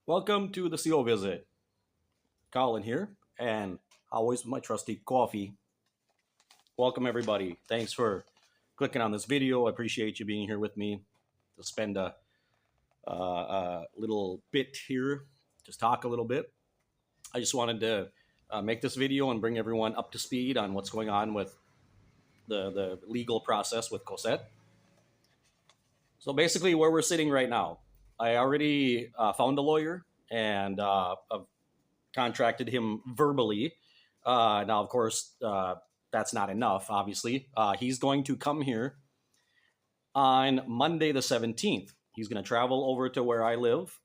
Welcome to the CO visit. Colin here, and always with my trusty coffee. Welcome everybody. Thanks for clicking on this video. I appreciate you being here with me to spend a little bit here, just talk a little bit. I just wanted to make this video and bring everyone up to speed on what's going on with the legal process with Cosette. So basically, where we're sitting right now, I already found a lawyer and I've contracted him verbally. Now, of course, that's not enough, obviously. He's going to come here on Monday the 17th. He's going to travel over to where I live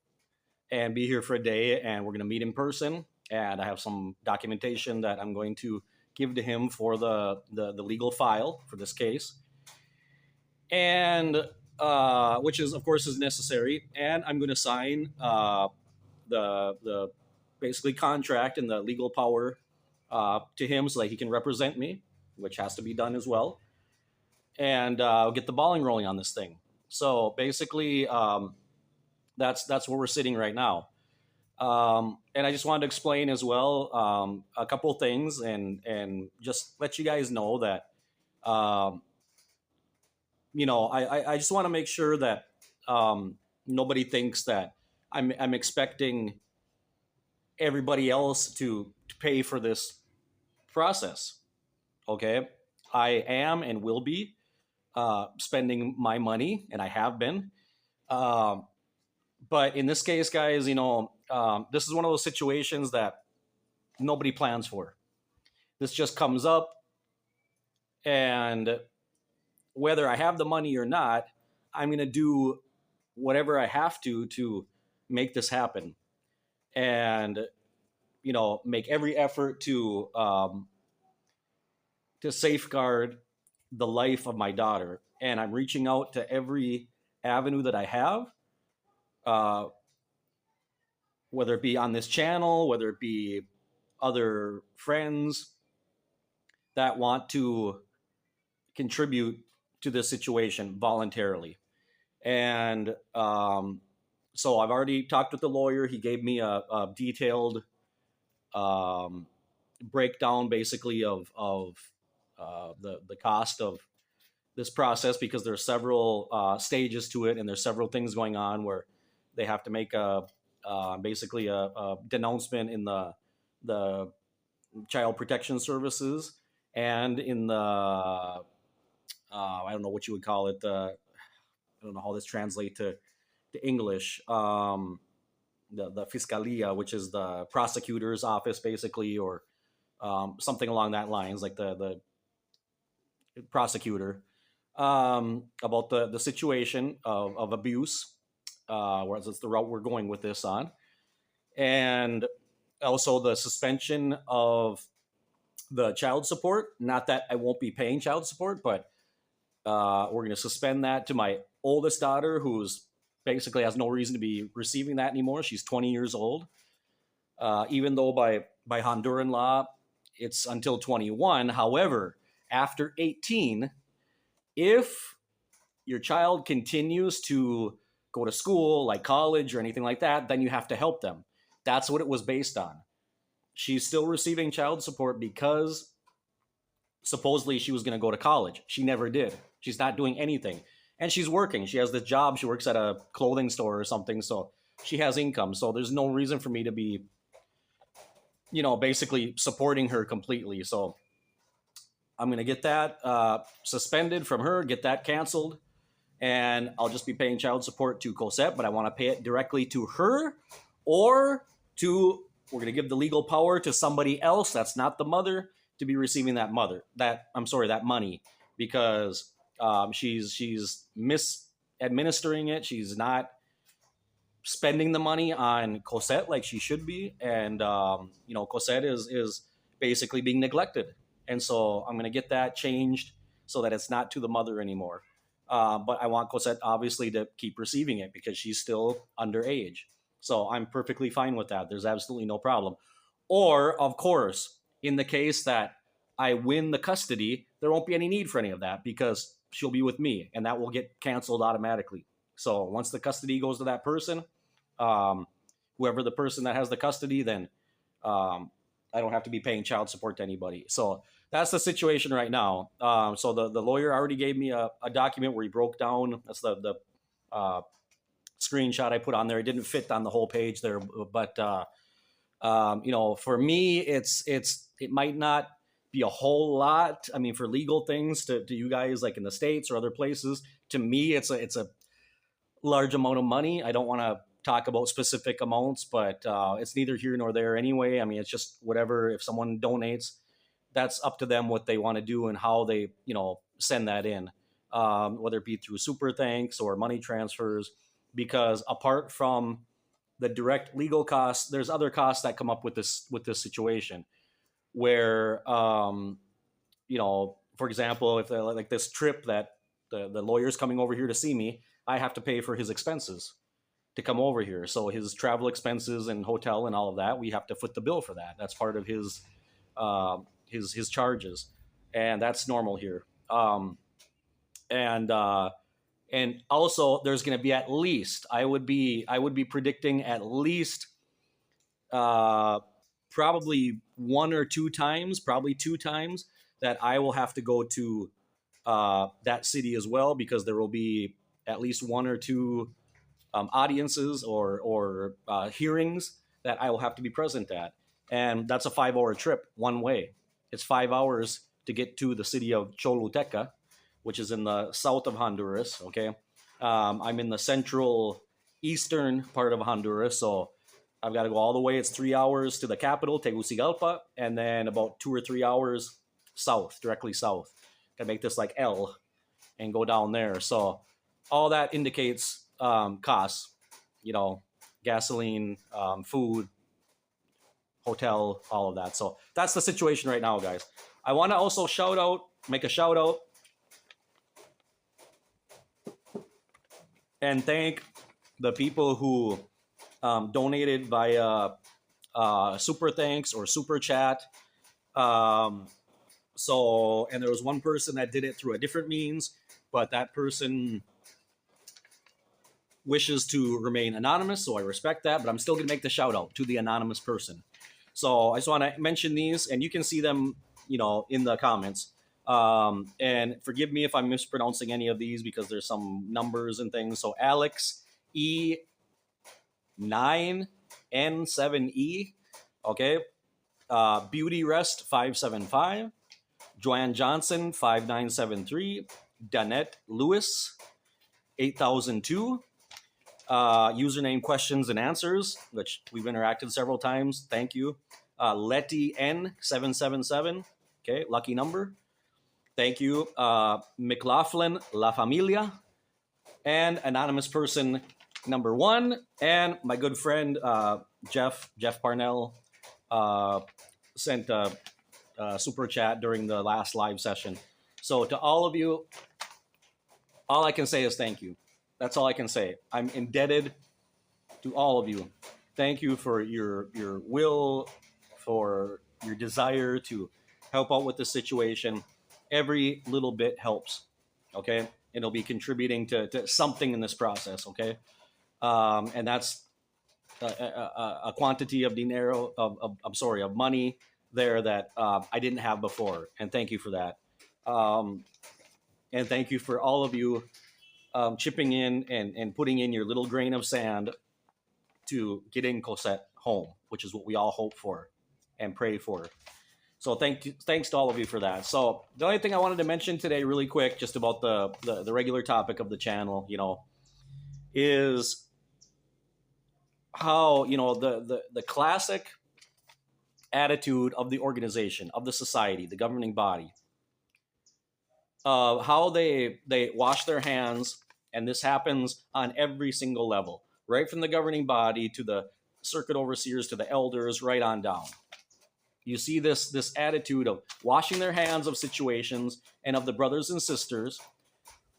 and be here for a day, and we're going to meet in person. And I have some documentation that I'm going to give to him for the legal file for this case. And which is, of course, is necessary. And I'm going to sign the basically contract and the legal power to him so that he can represent me, which has to be done as well, and get the balling rolling on this thing. So basically, that's where we're sitting right now. And I just wanted to explain as well a couple things and just let you guys know that I just want to make sure that nobody thinks that I'm expecting everybody else to pay for this process. Okay, I am and will be spending my money, and I have been. But in this case, guys, this is one of those situations that nobody plans for. This just comes up, and whether I have the money or not, I'm going to do whatever I have to make this happen, and make every effort to safeguard the life of my daughter. And I'm reaching out to every avenue that I have, whether it be on this channel, whether it be other friends that want to contribute to this situation voluntarily. And so I've already talked with the lawyer. He gave me a detailed breakdown, basically, of the cost of this process, because there's several stages to it, and there's several things going on where they have to make basically a denouncement in the child protection services and in the I don't know what you would call it. I don't know how this translates to English. The Fiscalia, which is the prosecutor's office, basically, or something along that lines, like the prosecutor, about the situation of abuse, whereas it's the route we're going with this on, and also the suspension of the child support. Not that I won't be paying child support, but we're going to suspend that to my oldest daughter, who's basically has no reason to be receiving that anymore. She's 20 years old, even though by Honduran law it's until 21. However, after 18, if your child continues to go to school, like college or anything like that, then you have to help them. That's what it was based on. She's still receiving child support because supposedly she was going to go to college. She never did. She's not doing anything. And she's working. She has this job. She works at a clothing store or something. So she has income. So there's no reason for me to be, basically supporting her completely. So I'm going to get that suspended from her, get that canceled. And I'll just be paying child support to Cosette, but I want to pay it directly to her, or we're going to give the legal power to somebody else that's not the mother to be receiving that money, because she's misadministering it. She's not spending the money on Cosette like she should be, and Cosette is basically being neglected. And so I'm going to get that changed so that it's not to the mother anymore. But I want Cosette obviously to keep receiving it because she's still underage. So I'm perfectly fine with that. There's absolutely no problem. Or, of course, in the case that I win the custody, there won't be any need for any of that because she'll be with me, and that will get canceled automatically. So once the custody goes to that person, whoever the person that has the custody, then I don't have to be paying child support to anybody. So that's the situation right now. So the lawyer already gave me a document where he broke down. That's the screenshot I put on there. It didn't fit on the whole page there, but for me, it might not be a whole lot. I mean, for legal things to you guys, like in the States or other places, to me, it's a large amount of money. I don't want to talk about specific amounts, but it's neither here nor there anyway. I mean, it's just whatever. If someone donates, that's up to them what they want to do and how they, send that in, whether it be through super thanks or money transfers. Because apart from the direct legal costs, there's other costs that come up with this situation, where for example, if like this trip that the lawyer's coming over here to see me, I have to pay for his expenses to come over here. So his travel expenses and hotel and all of that, we have to foot the bill for that. That's part of his charges, and that's normal here. And also there's going to be at least, I would be predicting at least probably one or two times, probably two times, that I will have to go to that city as well, because there will be at least one or two audiences or hearings that I will have to be present at. And that's a 5-hour trip one way. It's 5 hours to get to the city of Choluteca, which is in the south of Honduras. Okay. I'm in the central eastern part of Honduras. So I've got to go all the way. It's 3 hours to the capital, Tegucigalpa, and then about 2 or 3 hours south, directly south. Got to make this like L and go down there. So all that indicates costs, gasoline, food, hotel, all of that. So that's the situation right now, guys. I want to also make a shout out and thank the people who donated via super thanks or super chat. And there was one person that did it through a different means, but that person wishes to remain anonymous, so I respect that, but I'm still going to make the shout out to the anonymous person. So I just want to mention these, and you can see them, in the comments. And forgive me if I'm mispronouncing any of these, because there's some numbers and things. So Alex E9N7E, okay. Beauty Rest 575, Joanne Johnson 5973, Danette Lewis 8002. Username questions and answers, which we've interacted several times. Thank you. Letty N777. Okay, lucky number. Thank you. McLaughlin La Familia. And anonymous person number 1. And my good friend Jeff Parnell sent a super chat during the last live session. So to all of you, all I can say is thank you. That's all I can say. I'm indebted to all of you. Thank you for your will, for your desire to help out with the situation. Every little bit helps, okay? It'll be contributing to something in this process, okay? And that's a quantity of dinero, of money there that I didn't have before. And thank you for that. And thank you for all of you chipping in and putting in your little grain of sand to getting Cosette home, which is what we all hope for and pray for. So thanks to all of you for that. So the only thing I wanted to mention today really quick, just about the regular topic of the channel, is how, the classic attitude of the organization, of the society, the governing body, how they wash their hands. And this happens on every single level, right from the governing body to the circuit overseers to the elders, right on down. You see this attitude of washing their hands of situations and of the brothers and sisters.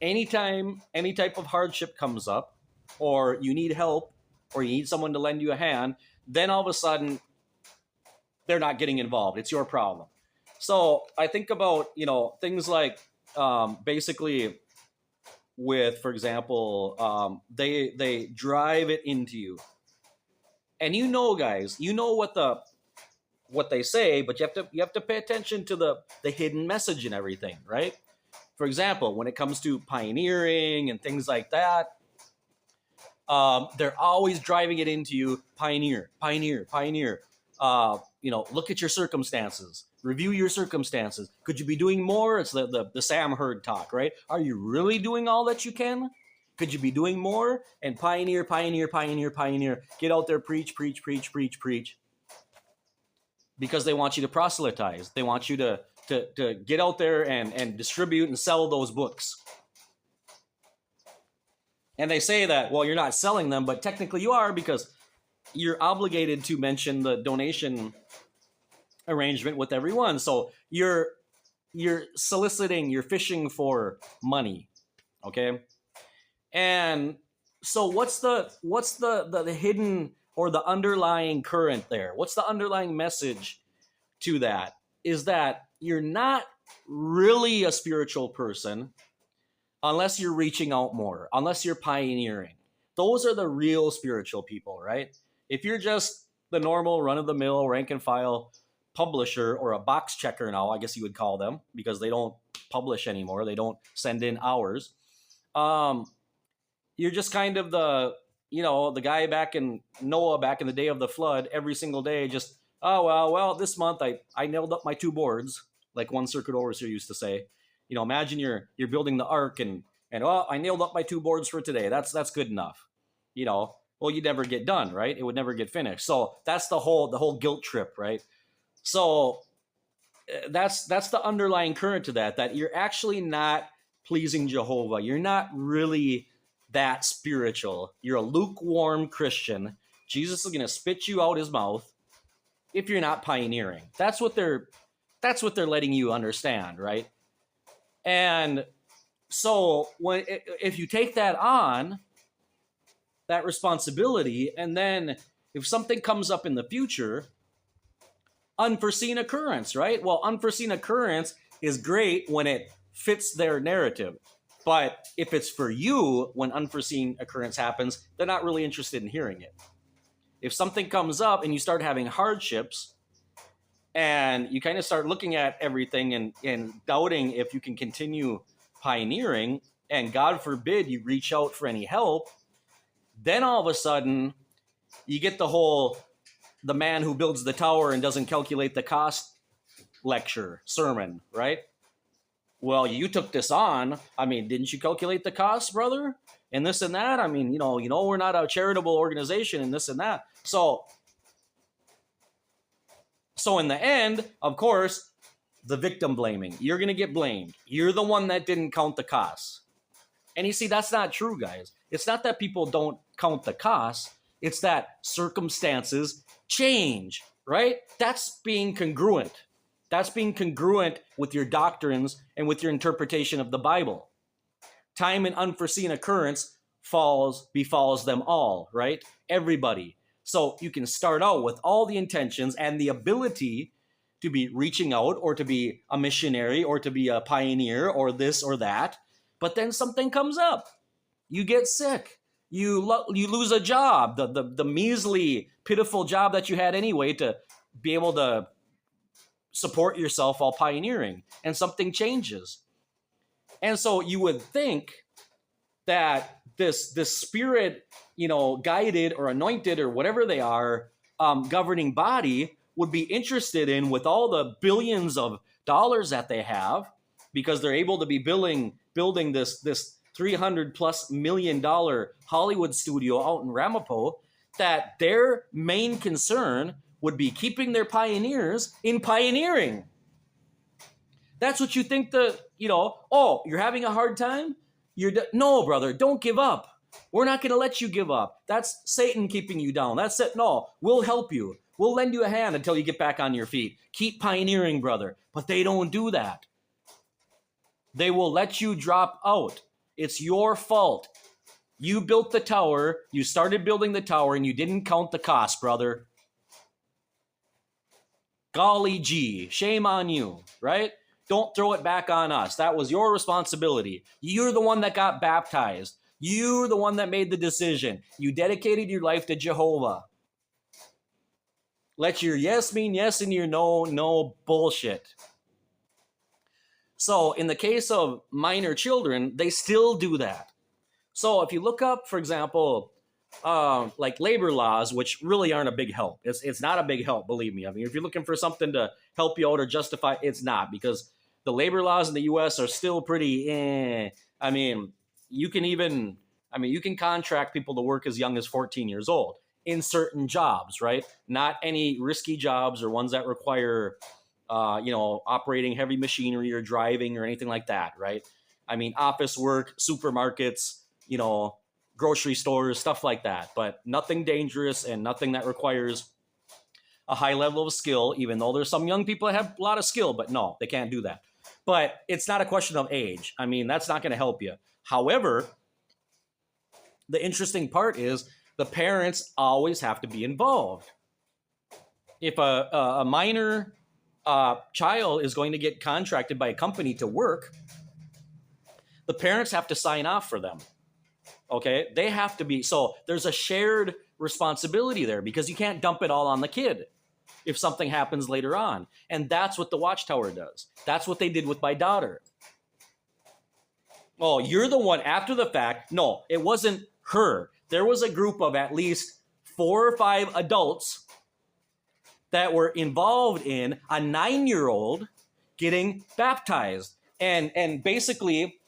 Anytime any type of hardship comes up, or you need help, or you need someone to lend you a hand, then all of a sudden they're not getting involved. It's your problem. So I think about, things like basically with, for example, they drive it into you. And you know, guys, you know what they say, but you have to pay attention to the hidden message and everything, right? For example, when it comes to pioneering and things like that, they're always driving it into you: pioneer, pioneer, pioneer. Look at your circumstances, review your circumstances. Could you be doing more? It's the Sam Hurd talk, right? Are you really doing all that you can? Could you be doing more? And pioneer, pioneer, pioneer, pioneer. Get out there, preach, preach, preach, preach, preach. Because they want you to proselytize. They want you to get out there and distribute and sell those books. And they say that, well, you're not selling them, but technically you are, because you're obligated to mention the donation arrangement with everyone. So you're soliciting, you're fishing for money, okay? And so what's the hidden or the underlying current there? What's the underlying message to that? Is that you're not really a spiritual person unless you're reaching out more, unless you're pioneering. Those are the real spiritual people, right? If you're just the normal run-of-the-mill rank and file publisher, or a box checker now, I guess you would call them, because they don't publish anymore. They don't send in hours. You're just kind of the guy back in Noah, back in the day of the flood, every single day, just, oh, well, this month I nailed up my 2 boards, like one circuit overseer used to say. Imagine you're building the ark and I nailed up my 2 boards for today. That's good enough. Well, you'd never get done, right? It would never get finished. So that's the whole guilt trip, right? So that's the underlying current to that you're actually not pleasing Jehovah. You're not really that spiritual. You're a lukewarm Christian. Jesus is going to spit you out his mouth if you're not pioneering. That's what they're letting you understand, right? And so if you take that on, that responsibility, and then if something comes up in the future, unforeseen occurrence, right? Well, unforeseen occurrence is great when it fits their narrative. But if it's for you, when unforeseen occurrence happens, they're not really interested in hearing it. If something comes up and you start having hardships and you kind of start looking at everything and doubting if you can continue pioneering, and God forbid you reach out for any help, then all of a sudden you get the man who builds the tower and doesn't calculate the cost sermon, right? Well, you took this on. I mean, didn't you calculate the cost, brother? And this and that. I mean, we're not a charitable organization and this and that. So in the end, of course, the victim blaming. You're going to get blamed. You're the one that didn't count the costs. And you see, that's not true, guys. It's not that people don't count the costs. It's that circumstances change, right? That's being congruent. That's being congruent with your doctrines and with your interpretation of the Bible. Time and unforeseen occurrence befalls them all, right? Everybody. So you can start out with all the intentions and the ability to be reaching out, or to be a missionary, or to be a pioneer, or this or that. But then something comes up. You get sick. You lose a job, the measly, pitiful job that you had anyway to be able to support yourself while pioneering, and something changes. And so you would think that this spirit, guided or anointed or whatever they are, governing body would be interested in, with all the billions of dollars that they have, because they're able to be building this $300+ million Hollywood studio out in Ramapo, that their main concern would be keeping their pioneers in pioneering. That's what you think you're having a hard time? No, brother, don't give up. We're not going to let you give up. That's Satan keeping you down. That's it. No, we'll help you. We'll lend you a hand until you get back on your feet. Keep pioneering, brother. But they don't do that. They will let you drop out. It's your fault. You built the tower, you started building the tower, and you didn't count the cost, brother. Golly gee, shame on you, right? Don't throw it back on us. That was your responsibility. You're the one that got baptized. You're the one that made the decision. You dedicated your life to Jehovah. Let your yes mean yes and your no, no bullshit. So in the case of minor children, they still do that. So if you look up, for example, like labor laws, which really aren't a big help. It's not a big help, believe me. I mean, if you're looking for something to help you out or justify, it's not, because the labor laws in the U.S. are still pretty. I mean, you can contract people to work as young as 14 years old in certain jobs, right? Not any risky jobs or ones that require, operating heavy machinery or driving or anything like that, right? I mean, office work, supermarkets, grocery stores, stuff like that, but nothing dangerous and nothing that requires a high level of skill, even though there's some young people that have a lot of skill, but no, they can't do that. But it's not a question of age. I mean, that's not going to help you. However, the interesting part is the parents always have to be involved. If a minor child is going to get contracted by a company to work, the parents have to sign off for them. Okay, they have to be. So there's a shared responsibility there, because you can't dump it all on the kid if something happens later on. And that's what the Watchtower does. That's what they did with my daughter. Oh, you're the one after the fact. No, it wasn't her. There was a group of at least 4 or 5 adults that were involved in a 9-year-old getting baptized and basically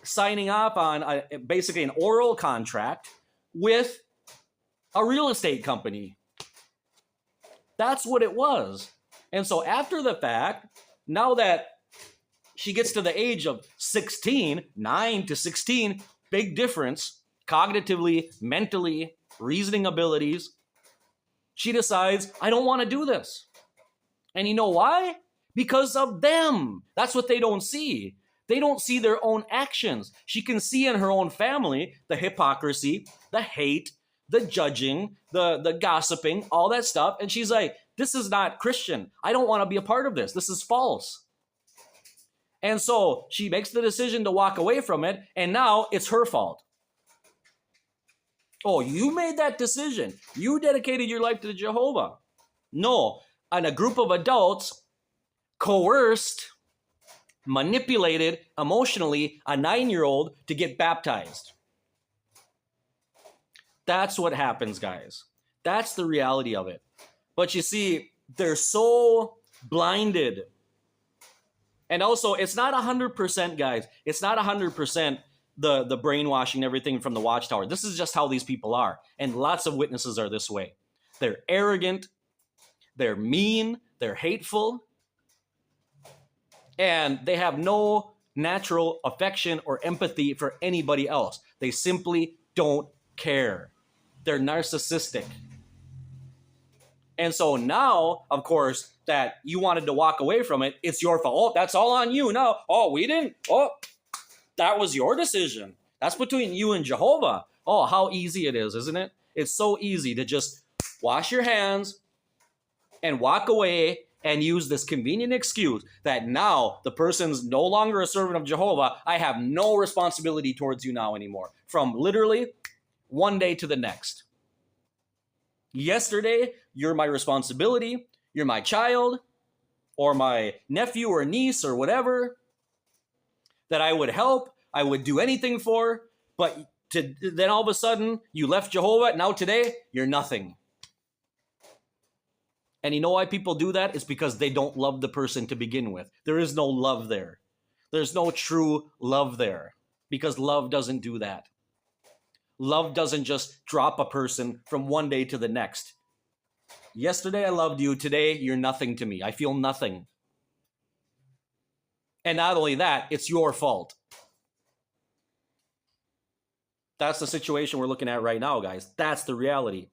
signing off on basically an oral contract with a real estate company. That's what it was. And so after the fact, now that she gets to the age of 16, 9 to 16, big difference, cognitively, mentally, reasoning abilities, she decides, I don't want to do this. And you know why? Because of them. That's what they don't see. They don't see their own actions. She can see in her own family the hypocrisy, the hate, the judging, the gossiping, all that stuff. And she's like, this is not Christian. I don't want to be a part of this. This is false. And so she makes the decision to walk away from it. And now it's her fault. Oh, you made that decision. You dedicated your life to Jehovah. No, and a group of adults coerced, manipulated emotionally a 9-year-old to get baptized. That's what happens, guys. That's the reality of it. But you see, they're so blinded. And also, it's not 100%, guys. It's not 100% the brainwashing and everything from the Watchtower. This is just how these people are. And lots of witnesses are this way. They're arrogant. They're mean. They're hateful. And they have no natural affection or empathy for anybody else. They simply don't care. They're narcissistic. And so now, of course, that you wanted to walk away from it, it's your fault. Oh, that's all on you now. Oh, we didn't. Oh, that was your decision. That's between you and Jehovah. Oh, how easy it is, isn't it? It's so easy to just wash your hands and walk away and use this convenient excuse that now the person's no longer a servant of Jehovah. I have no responsibility towards you now anymore. From literally one day to the next. Yesterday, you're my responsibility. You're my child or my nephew or niece or whatever that I would help. I would do anything for. But then all of a sudden, you left Jehovah. Now today, you're nothing. And you know why people do that? It's because they don't love the person to begin with. There is no love there. There's no true love there, because love doesn't do that. Love doesn't just drop a person from one day to the next. Yesterday I loved you. Today you're nothing to me. I feel nothing. And not only that, it's your fault. That's the situation we're looking at right now, guys. That's the reality.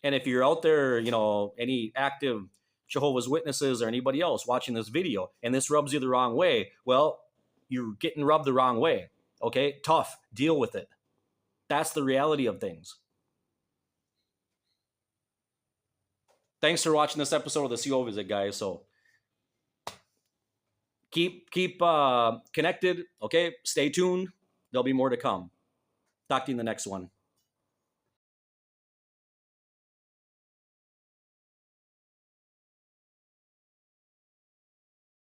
And if you're out there, any active Jehovah's Witnesses or anybody else watching this video, and this rubs you the wrong way, well, you're getting rubbed the wrong way. Okay? Tough. Deal with it. That's the reality of things. Thanks for watching this episode of the CO Visit, guys. So keep connected. Okay? Stay tuned. There'll be more to come. Talk to you in the next one.